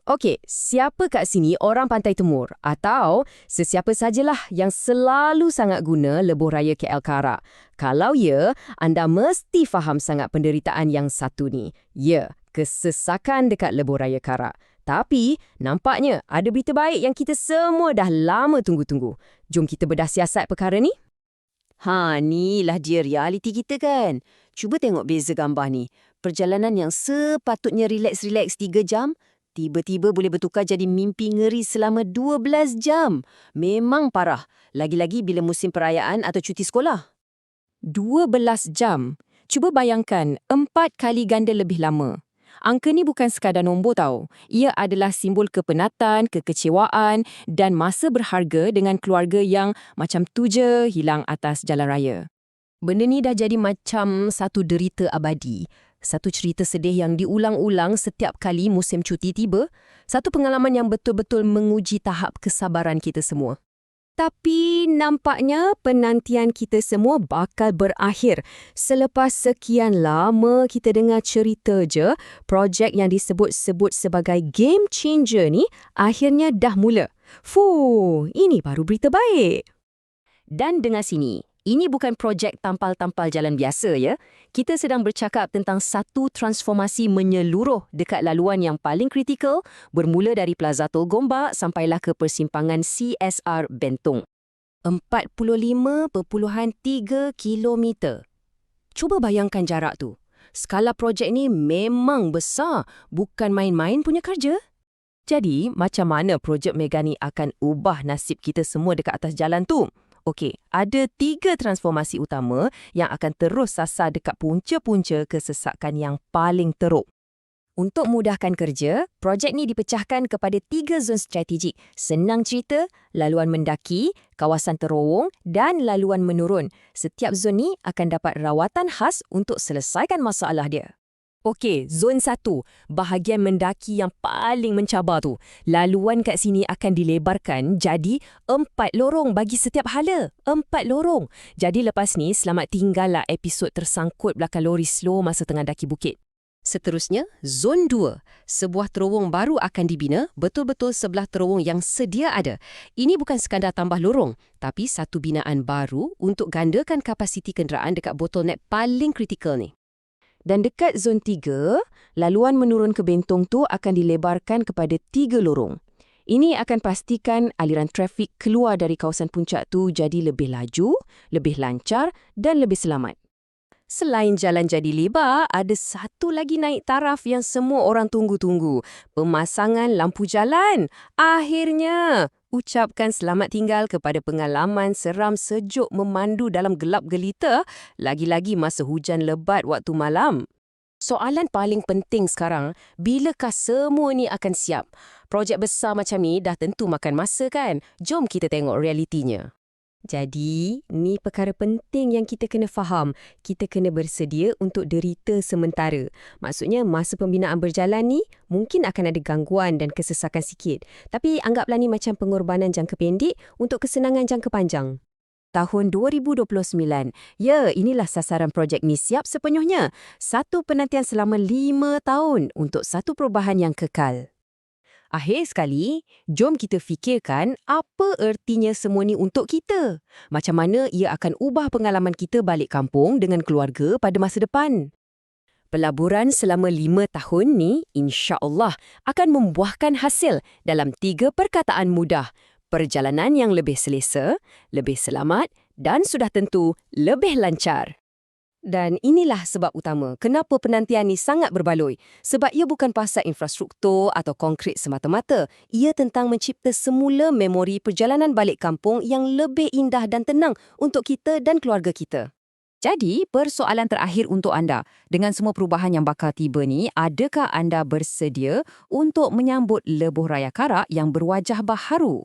Okey, siapa kat sini orang Pantai Timur atau sesiapa sajalah yang selalu sangat guna lebuh raya KL Kara? Kalau ya, anda mesti faham sangat penderitaan yang satu ni. Ya, kesesakan dekat lebuh raya Kara. Tapi, nampaknya ada berita baik yang kita semua dah lama tunggu-tunggu. Jom kita bedah siasat perkara ni. Inilah dia realiti kita kan. Cuba tengok beza gambar ni. Perjalanan yang sepatutnya rileks-rileks 3 jam, tiba-tiba boleh bertukar jadi mimpi ngeri selama 12 jam. Memang parah. Lagi-lagi bila musim perayaan atau cuti sekolah. 12 jam. Cuba bayangkan 4 kali ganda lebih lama. Angka ni bukan sekadar nombor tau. Ia adalah simbol kepenatan, kekecewaan dan masa berharga dengan keluarga yang macam tu je hilang atas jalan raya. Benda ni dah jadi macam satu derita abadi. Satu cerita sedih yang diulang-ulang setiap kali musim cuti tiba. Satu pengalaman yang betul-betul menguji tahap kesabaran kita semua. Tapi nampaknya penantian kita semua bakal berakhir. Selepas sekian lama kita dengar cerita je, projek yang disebut-sebut sebagai game changer ni akhirnya dah mula. Ini baru berita baik. Dan dengar sini, ini bukan projek tampal-tampal jalan biasa ya. Kita sedang bercakap tentang satu transformasi menyeluruh dekat laluan yang paling kritikal, bermula dari Plaza Tol Gombak sampailah ke persimpangan CSR Bentong. 45.3 kilometer. Cuba bayangkan jarak tu. Skala projek ni memang besar, bukan main-main punya kerja. Jadi, macam mana projek mega ni akan ubah nasib kita semua dekat atas jalan tu? Okey, ada 3 transformasi utama yang akan terus sasar dekat punca-punca kesesakan yang paling teruk. Untuk mudahkan kerja, projek ni dipecahkan kepada 3 zon strategik. Senang cerita, laluan mendaki, kawasan terowong dan laluan menurun. Setiap zon ni akan dapat rawatan khas untuk selesaikan masalah dia. Okey, zon 1, bahagian mendaki yang paling mencabar tu. Laluan kat sini akan dilebarkan jadi 4 lorong bagi setiap hala. 4 lorong. Jadi lepas ni, selamat tinggallah episod tersangkut belakang lori slow masa tengah daki bukit. Seterusnya, zon 2. Sebuah terowong baru akan dibina, betul-betul sebelah terowong yang sedia ada. Ini bukan sekadar tambah lorong, tapi satu binaan baru untuk gandakan kapasiti kenderaan dekat bottleneck paling kritikal ni. Dan dekat zon 3, laluan menurun ke Bentong tu akan dilebarkan kepada 3 lorong. Ini akan pastikan aliran trafik keluar dari kawasan puncak tu jadi lebih laju, lebih lancar dan lebih selamat. Selain jalan jadi lebar, ada satu lagi naik taraf yang semua orang tunggu-tunggu. Pemasangan lampu jalan. Akhirnya, ucapkan selamat tinggal kepada pengalaman seram sejuk memandu dalam gelap gelita, lagi-lagi masa hujan lebat waktu malam. Soalan paling penting sekarang, bilakah semua ni akan siap? Projek besar macam ni dah tentu makan masa kan? Jom kita tengok realitinya. Jadi, ni perkara penting yang kita kena faham. Kita kena bersedia untuk derita sementara. Maksudnya, masa pembinaan berjalan ni, mungkin akan ada gangguan dan kesesakan sikit. Tapi anggaplah ni macam pengorbanan jangka pendek untuk kesenangan jangka panjang. Tahun 2029, ya inilah sasaran projek ni siap sepenuhnya. Satu penantian selama 5 tahun untuk satu perubahan yang kekal. Akhir sekali, jom kita fikirkan apa ertinya semua ni untuk kita. Macam mana ia akan ubah pengalaman kita balik kampung dengan keluarga pada masa depan. Pelaburan selama 5 tahun ni, insya-Allah, akan membuahkan hasil dalam 3 perkataan mudah. Perjalanan yang lebih selesa, lebih selamat dan sudah tentu lebih lancar. Dan inilah sebab utama kenapa penantian ni sangat berbaloi. Sebab ia bukan pasal infrastruktur atau konkret semata-mata. Ia tentang mencipta semula memori perjalanan balik kampung yang lebih indah dan tenang untuk kita dan keluarga kita. Jadi, persoalan terakhir untuk anda. Dengan semua perubahan yang bakal tiba ni, adakah anda bersedia untuk menyambut lebuh raya Kara yang berwajah baharu?